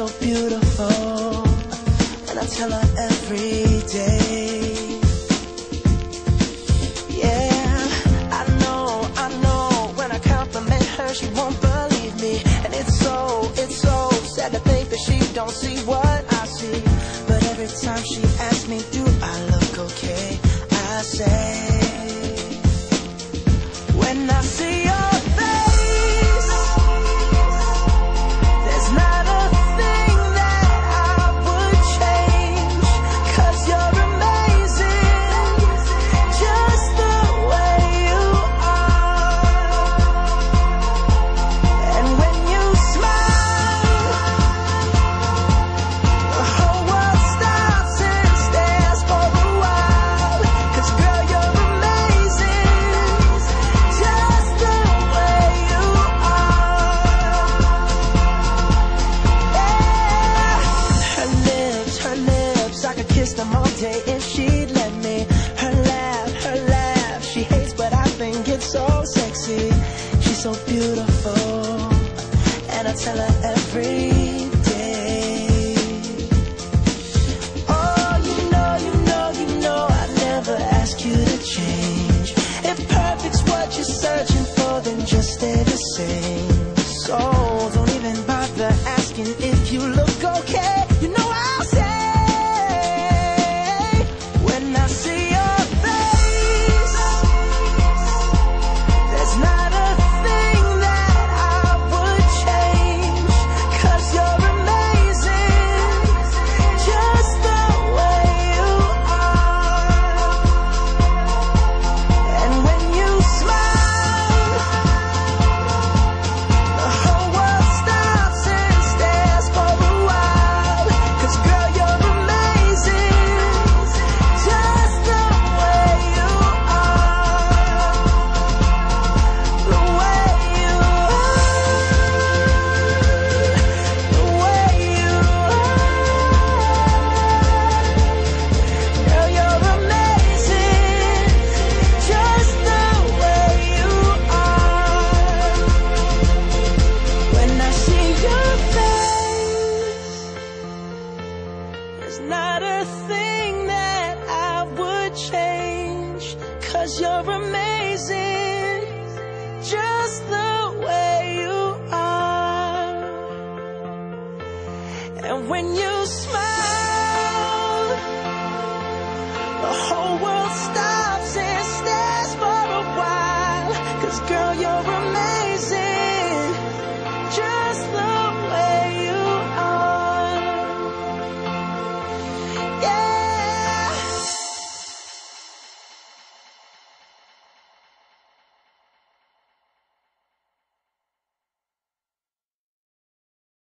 so beautiful, and I tell her every day. Yeah, I know, when I compliment her, she won't believe me. And it's so sad to think that she don't see what I see. But every time she asks me, do I look okay, I say, when I see your face, there's not a thing that I would change, 'cause you're amazing, just the way you are. And when you smile, the whole world stops and stares for a while, 'cause girl, you're amazing, just the way you are. Yeah. Her lips, I could kiss them all day if she'd let me. Her laugh, she hates but I think it's so sexy. She's so beautiful, and I tell her every day. Oh, you know, I'd never ask you to change. If perfect's what you're searching for, then just stay the same.